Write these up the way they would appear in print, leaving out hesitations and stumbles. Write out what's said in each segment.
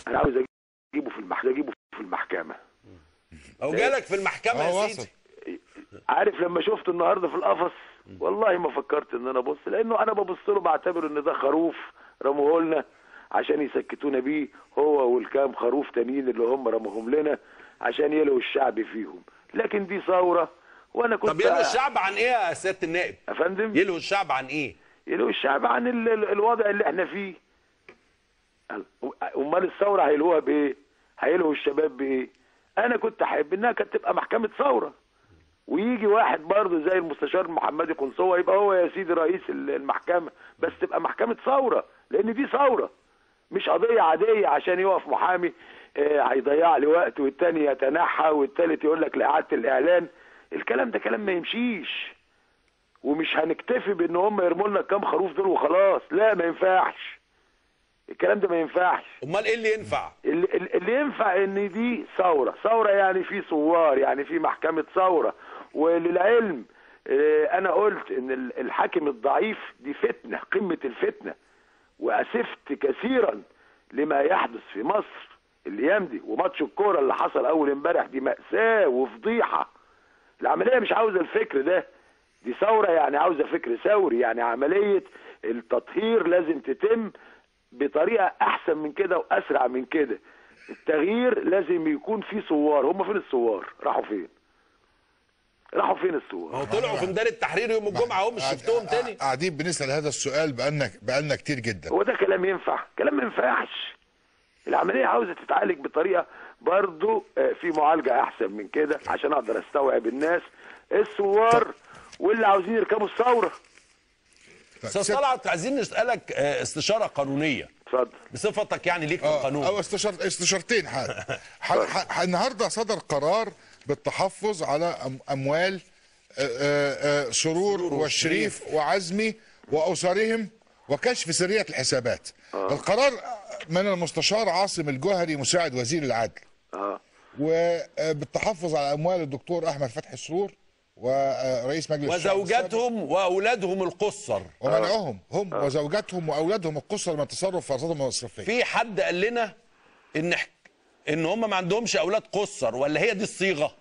انا عاوز اجيبه في المحكمه. او جالك في المحكمه يا سيدي. عارف لما شفته النهارده في القفص والله ما فكرت ان انا ابص، لانه انا ببص له بعتبر ان ده خروف رموه لنا عشان يسكتونا بيه، هو والكام خروف تانيين اللي هم رموهم لنا عشان يلهوا الشعب فيهم. لكن دي ثوره وانا كنت. طب يلهوا الشعب عن ايه يا سياده النائب؟ يا فندم، يلهوا الشعب عن ايه؟ يلهوا الشعب عن الوضع اللي احنا فيه. امال الثوره هيلهوها بايه؟ هيلهوا الشباب بايه؟ انا كنت حابب انها كانت تبقى محكمه ثوره، ويجي واحد برضه زي المستشار المحمدي قنصوه يبقى هو يا سيدي رئيس المحكمه، بس تبقى محكمه ثوره، لان دي ثوره مش قضيه عاديه عشان يقف محامي هيضيع لي وقت والتاني يتنحى والتالت يقول لك لاعاده الاعلان. الكلام ده كلام ما يمشيش، ومش هنكتفي بان هم يرموا لنا كام خروف دول وخلاص. لا، ما ينفعش الكلام ده، ما ينفعش. امال ايه اللي ينفع؟ اللي ينفع ان دي ثوره يعني في ثوار، يعني في محكمه ثوره. وللعلم انا قلت ان الحاكم الضعيف دي فتنه، قمه الفتنه، واسفت كثيرا لما يحدث في مصر الايام دي. وماتش الكوره اللي حصل اول امبارح دي مأساة وفضيحه. العمليه مش عاوزه الفكر ده، دي ثوره يعني عاوزه فكر ثوري، يعني عمليه التطهير لازم تتم بطريقه احسن من كده واسرع من كده. التغيير لازم يكون فيه ثوار. هم فين الثوار؟ راحوا فين؟ راحوا فين الثوار؟ هو طلعوا في ميدان التحرير يوم الجمعه، هم مش شفتهم تاني؟ قاعدين بنسال هذا السؤال بقالنا كتير جدا. هو ده كلام ينفع؟ كلام ما ينفعش. العمليه عاوزه تتعالج بطريقه برضو في معالجه احسن من كده عشان اقدر استوعب الناس الثوار واللي عاوزين يركبوا الثوره. استاذ طلعت، عايزين نسالك استشاره قانونيه. اتفضل. بصفتك يعني ليك في القانون. او استشارتين. النهارده صدر قرار بالتحفظ على اموال سرور والشريف وعزمي واسرهم وكشف سريه الحسابات. القرار من المستشار عاصم الجوهري مساعد وزير العدل. وبالتحفظ على اموال الدكتور احمد فتحي سرور ورئيس مجلس الشعب وزوجاتهم واولادهم القُصّر، ومنعهم هم وزوجاتهم واولادهم القُصّر من التصرف في ارصادهم المصرفيه. في حد قال لنا ان هم ما عندهمش اولاد قُصّر، ولا هي دي الصيغه؟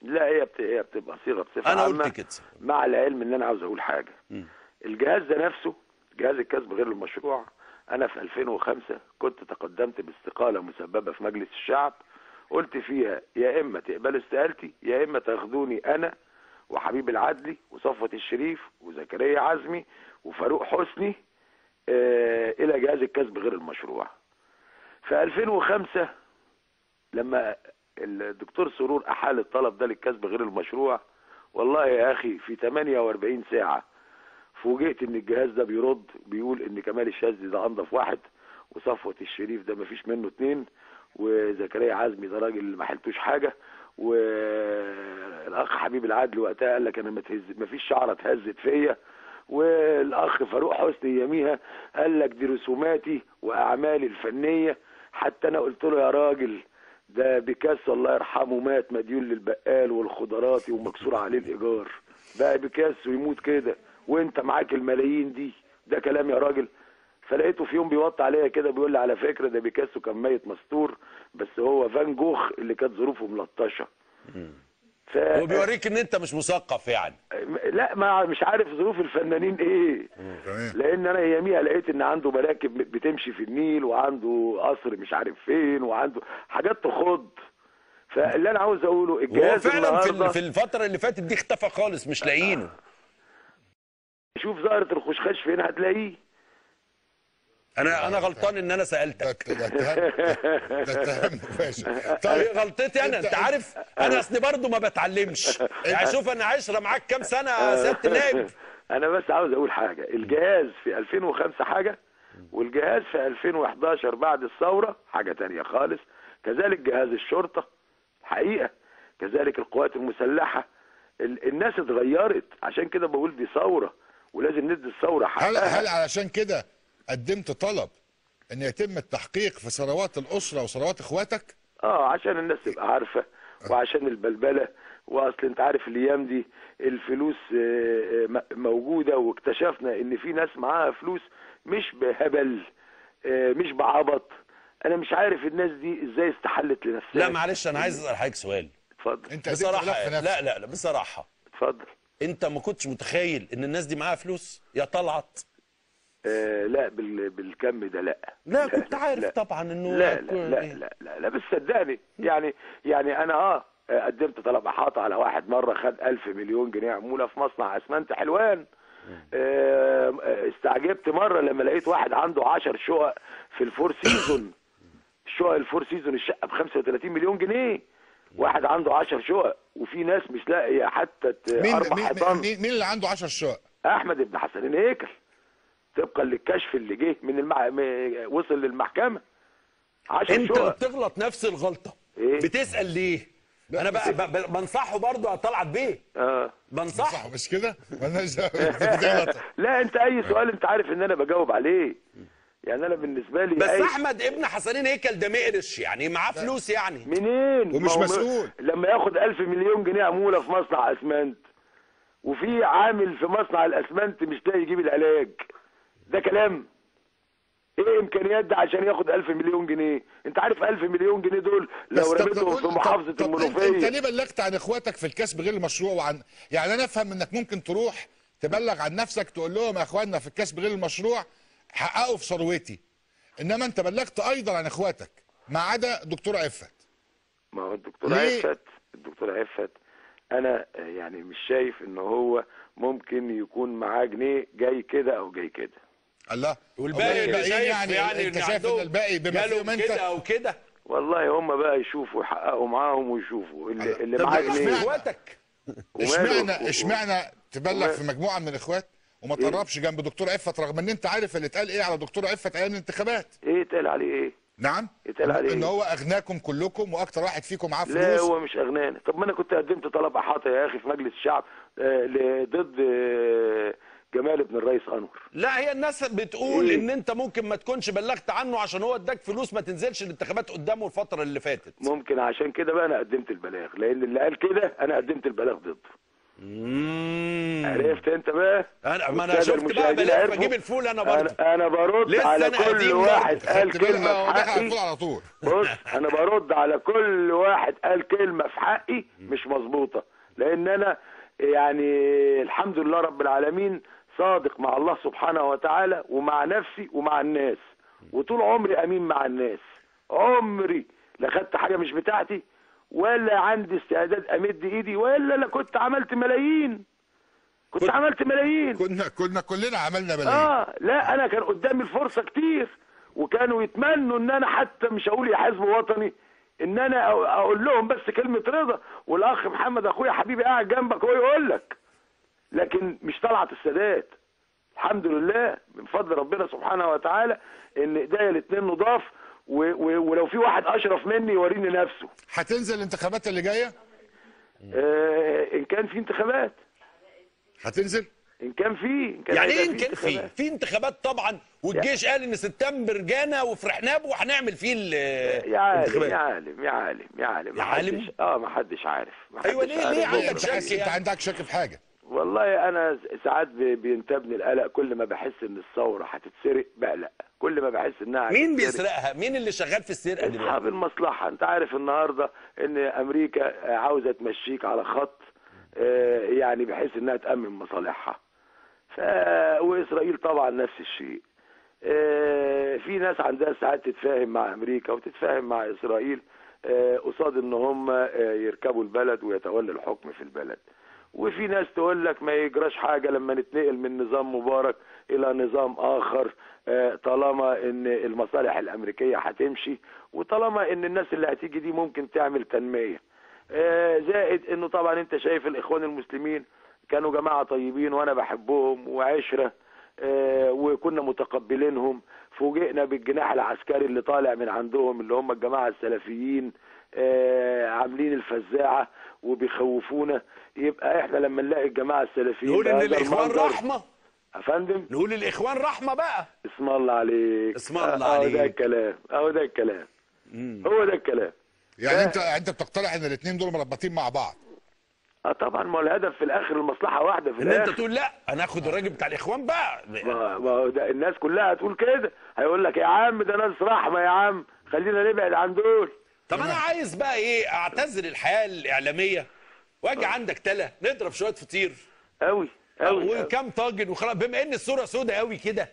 لا، هي بتبقى صيغه بصفه انا عامه. قلت كده. مع العلم ان انا عاوز اقول حاجه. الجهاز ده نفسه، جهاز الكسب غير المشروع، انا في 2005 كنت تقدمت باستقاله مسببه في مجلس الشعب، قلت فيها يا اما تقبلوا استقالتي يا اما تاخدوني انا وحبيب العدلي وصفوت الشريف وزكريا عزمي وفاروق حسني الى جهاز الكسب غير المشروع. في 2005 لما الدكتور سرور احال الطلب ده للكسب غير المشروع، والله يا اخي في 48 ساعه فوجئت ان الجهاز ده بيرد بيقول ان كمال الشاذلي ده انضف واحد، وصفوت الشريف ده مفيش منه اتنين، وزكريا عزمي ده راجل ما حلتوش حاجه، والاخ حبيب العدل وقتها قال لك انا مفيش شعره اتهزت فيا، والاخ فاروق حسني يميها قال لك دي رسوماتي واعمالي الفنيه. حتى انا قلت له يا راجل ده بيكاسو الله يرحمه مات مديون للبقال والخضراتي ومكسور عليه الايجار، بقى بيكاسو يموت كده وانت معاك الملايين دي، ده كلام يا راجل؟ فلقيته في يوم بيوطي عليا كده بيقول لي على فكره ده بيكاسو كان ميت مستور، بس هو فان جوخ اللي كانت ظروفه ملطشه. هو بيوريك ان انت مش مثقف يعني. لا، ما مش عارف ظروف الفنانين ايه. لان انا اياميها لقيت ان عنده مراكب بتمشي في النيل وعنده قصر مش عارف فين وعنده حاجات تخض. فاللي انا عاوز اقوله الجهاز هو فعلا النهارده في الفتره اللي فاتت دي اختفى خالص، مش لاقيينه. شوف زهره الخشخاش فين هتلاقيه. انا غلطان ان انا سالتك. ده اتهام فاشل. طب ايه غلطتي انا؟ انت عارف انا اصلي برضه ما بتعلمش. يعني شوف انا عشره معاك كام سنه يا سياده النائب. انا بس عاوز اقول حاجه. الجهاز في 2005 حاجه، والجهاز في 2011 بعد الثوره حاجه تانية خالص. كذلك جهاز الشرطه حقيقه، كذلك القوات المسلحه. الناس اتغيرت، عشان كده بقول دي ثوره ولازم ندي الثوره حقها. هل علشان كده قدمت طلب ان يتم التحقيق في ثروات الاسره وثروات اخواتك؟ عشان الناس تبقى عارفه، وعشان البلبله. واصل انت عارف الايام دي الفلوس موجوده، واكتشفنا ان في ناس معاها فلوس مش بهبل، مش بعبط، انا مش عارف الناس دي ازاي استحلت لنفسها. لا معلش انا عايز اسال حضرتك سؤال. اتفضل. انت بصراحه لا بصراحه اتفضل. انت ما كنتش متخيل ان الناس دي معاها فلوس يا طلعت؟ لا بالكم ده لا. لا كنت عارف طبعا انه لا بس صدقني يعني انا قدمت طلب احاطه على واحد مره خد 1000 مليون جنيه عموله في مصنع اسمنت حلوان. استعجبت مره لما لقيت واحد عنده 10 شقق في الفور سيزون. الشقق الفور سيزون الشقه ب 35 مليون جنيه. واحد عنده 10 شقق وفي ناس مش لاقيه حتى 4 حيطان. مين اللي عنده 10 شقق؟ احمد بن حسن هيكل، طبقا للكشف اللي جه من وصل للمحكمه. 10 انت شقق. بتغلط نفس الغلطه. إيه؟ بتسال ليه؟ انا بنصحه برضه يا طلعت بيه. بنصحه مش كده؟ مالناش دعوه. لا انت اي سؤال انت عارف ان انا بجاوب عليه. يعني انا بالنسبه لي بس احمد ابن حسنين هيكل ده مقرش يعني معاه فلوس يعني منين؟ ومش مسؤول. لما ياخد 1000 مليون جنيه عموله في مصنع اسمنت وفي عامل في مصنع الاسمنت مش لاقي يجيب العلاج، ده كلام؟ ايه امكانيات ده عشان ياخد 1000 مليون جنيه؟ انت عارف 1000 مليون جنيه دول لو رميتهم في محافظه المنوفيه. انت ليه بلغت عن اخواتك في الكسب غير المشروع يعني انا افهم انك ممكن تروح تبلغ عن نفسك تقول لهم يا اخواننا في الكسب غير المشروع حققوا في ثروتي، انما انت بلغت ايضا عن اخواتك ما عدا دكتور عفت. ما هو الدكتور عفت انا يعني مش شايف ان هو ممكن يكون معاه جنيه جاي كده او جاي كده. الله. والباقي شايف يعني انت شايف ان الباقي بما فيهم انت كده او كده؟ والله هم بقى يشوفوا يحققوا معاهم ويشوفوا اللي معاه جنيه. اخواتك اشمعنى تبلغ في مجموعه من الاخوات وما تقربش جنب دكتور عفت رغم ان انت عارف اللي اتقال ايه على دكتور عفت ايام الانتخابات؟ ايه اتقال عليه ايه؟ نعم؟ اتقال عليه ان هو اغناكم كلكم واكتر واحد فيكم معاه فلوس. لا هو مش اغنانا. طب ما انا كنت قدمت طلب احاطه يا اخي في مجلس الشعب ضد جمال بن الرئيس انور. لا هي الناس بتقول ان انت ممكن ما تكونش بلغت عنه عشان هو اداك فلوس ما تنزلش الانتخابات قدامه الفتره اللي فاتت. ممكن عشان كده بقى انا قدمت البلاغ، لان اللي قال كده انا قدمت البلاغ ضده. عرفت انت بقى؟ ما انا شفت بقى بلاغ بجيب الفول انا برضه. انا برد على كل واحد قال كلمه في حقي. على طول. بص انا برد على كل واحد قال كلمه في حقي مش مظبوطه، لان انا يعني الحمد لله رب العالمين صادق مع الله سبحانه وتعالى ومع نفسي ومع الناس، وطول عمري امين مع الناس. عمري لا خدت حاجه مش بتاعتي ولا عندي استعداد امد ايدي ولا كنت عملت ملايين. عملت ملايين. كلنا عملنا ملايين. لا انا كان قدامي الفرصه كتير وكانوا يتمنوا ان انا حتى مش هقول يا حزب وطني، ان انا اقول لهم بس كلمه رضا، والاخ محمد اخويا حبيبي قاعد جنبك هو يقول لك، لكن مش طلعت السادات. الحمد لله من فضل ربنا سبحانه وتعالى ان ايديا الاثنين نضاف، ولو في واحد اشرف مني يوريني نفسه. هتنزل الانتخابات اللي جايه؟ ان كان في انتخابات هتنزل؟ ان كان في يعني ايه ان كان في انتخابات طبعا، والجيش قال ان سبتمبر جانا وفرحنا به وهنعمل فيه الانتخابات. يا عالم ما حدش عارف. ايوه ليه عندك شك؟ انت عندك شك في حاجه؟ والله انا ساعات بينتابني القلق كل ما بحس ان الثوره هتتسرق بقلق، كل ما بحس انها مين بيسرقها؟ مين اللي شغال في السرقه دلوقتي؟ اصحاب المصلحه. انت عارف النهارده ان امريكا عاوزه تمشيك على خط يعني بحيث انها تامن مصالحها، واسرائيل طبعا نفس الشيء. في ناس عندها ساعات تتفاهم مع امريكا وتتفاهم مع اسرائيل قصاد ان هم يركبوا البلد ويتولوا الحكم في البلد، وفي ناس تقول لك ما يجراش حاجه لما نتنقل من نظام مبارك الى نظام اخر طالما ان المصالح الامريكيه هتمشي، وطالما ان الناس اللي هتيجي دي ممكن تعمل تنميه. زائد انه طبعا انت شايف الاخوان المسلمين كانوا جماعه طيبين وانا بحبهم وعشره وكنا متقبلينهم، فوجئنا بالجناح العسكري اللي طالع من عندهم اللي هم الجماعه السلفيين عاملين الفزاعه وبيخوفونا. يبقى احنا لما نلاقي الجماعه السلفيين نقول ان الاخوان رحمه يا فندم، نقول الاخوان رحمه بقى. اسم الله عليك، اسم الله عليك. ده الكلام، هو ده الكلام. يعني انت بتقترح ان الاثنين دول مربطين مع بعض؟ طبعا، ما هو الهدف في الاخر المصلحه واحده في الاخر. انت تقول لا انا اخد الراجل بتاع الاخوان بقى. ما ده الناس كلها هتقول كده، هيقول لك يا عم ده ناس رحمه يا عم، خلينا نبعد عن دول. طب انا عايز بقى ايه، اعتزل الحياه الاعلاميه واجي عندك تلا نضرب شويه فطير قوي وكام طاجن وخلاص، بما ان الصوره سودة قوي كده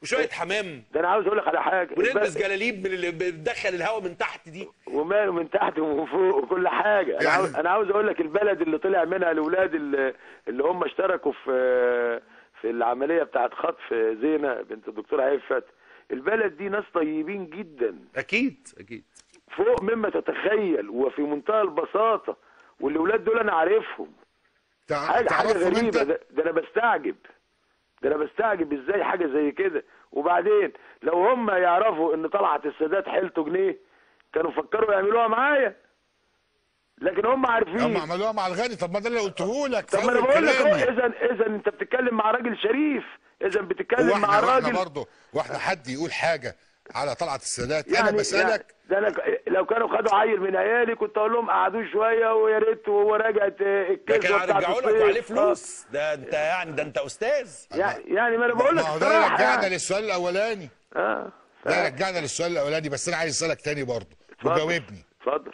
وشويه حمام. ده انا عاوز اقول لك على حاجه، ونلبس جلاليب من اللي بتدخل الهواء من تحت دي، وماله من تحت ومن فوق وكل حاجه. انا عاوز اقول لك البلد اللي طلع منها الاولاد اللي هم اشتركوا في العمليه بتاعت خطف زينه بنت الدكتور عفت، البلد دي ناس طيبين جدا. اكيد فوق مما تتخيل وفي منتهى البساطه، والاولاد دول انا عارفهم. حاجه غريبه. ده انا بستعجب ازاي حاجه زي كده. وبعدين لو هم يعرفوا ان طلعت السادات حيلته جنيه كانوا فكروا يعملوها معايا، لكن هم عارفين. هم عملوها مع الغني. طب ما ده اللي قلته لك. طب ما انا بقول لك اذا انت بتتكلم مع راجل شريف، اذا بتتكلم مع راجل. واحنا برضه حد يقول حاجه على طلعت السادات يعني انا بسالك ده أنا لو كانوا خدوا عيل من عيالي كنت اقول لهم قعدوه شويه ويا ريت وهو راجع الكذبه بتاعت هيرجعوا لك وعليه فلوس. ده انت يعني ده انت استاذ يعني ما انا بقول لك ده رجعنا للسؤال الاولاني. ده رجعنا للسؤال الاولاني، بس انا عايز اسالك تاني برضه وجاوبني. اتفضل.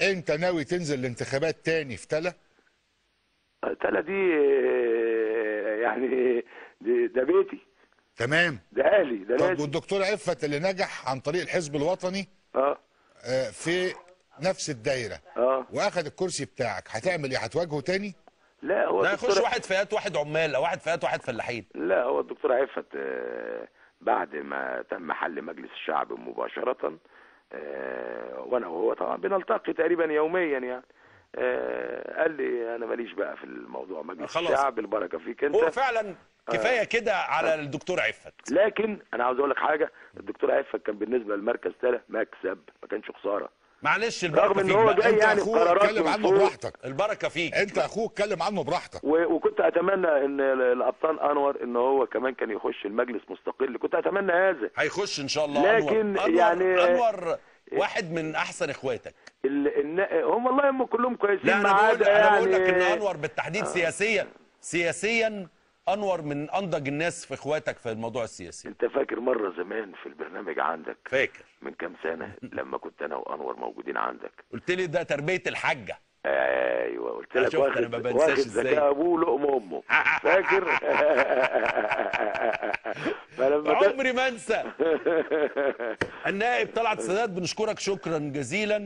انت ناوي تنزل الانتخابات تاني في تلا؟ تلا دي يعني ده بيتي. تمام. ده اهلي ده لازم. طب والدكتور عفت اللي نجح عن طريق الحزب الوطني في نفس الدايره واخد الكرسي بتاعك، هتعمل ايه؟ هتواجهه تاني؟ لا هو ده يخش واحد فئات واحد عمال او واحد فئات واحد فلاحين. لا هو الدكتور عفت بعد ما تم حل مجلس الشعب مباشره وانا وهو طبعا بنلتقي تقريبا يوميا يعني، قال لي انا ماليش بقى في الموضوع مجلس الشعب، البركه فيك انت. هو فعلا كفايه كده على الدكتور عفت. لكن انا عاوز اقول لك حاجه، الدكتور عفت كان بالنسبه للمركز تلا مكسب، ما كانش خساره. معلش البركه رغم فيك. ان هو جاي يعني قرارات اتكلم عنه براحتك. البركه فيك. انت اخوك اتكلم عنه براحتك. وكنت اتمنى ان الابطال انور ان هو كمان كان يخش المجلس مستقل، كنت اتمنى هذا. هيخش ان شاء الله. لكن أنور يعني انور واحد من احسن اخواتك. هم والله هم كلهم كويسين. لا انا بقول لك ان انور بالتحديد سياسيا انور من انضج الناس في اخواتك في الموضوع السياسي. انت فاكر مره زمان في البرنامج عندك، فاكر من كام سنه لما كنت انا وانور موجودين عندك، قلت لي ده تربيه الحاجه. ايوه قلت لك واخد ذكاء ابوه لقم امه. فاكر؟ عمري ما انسى. النائب طلعت السادات بنشكرك شكرا جزيلا.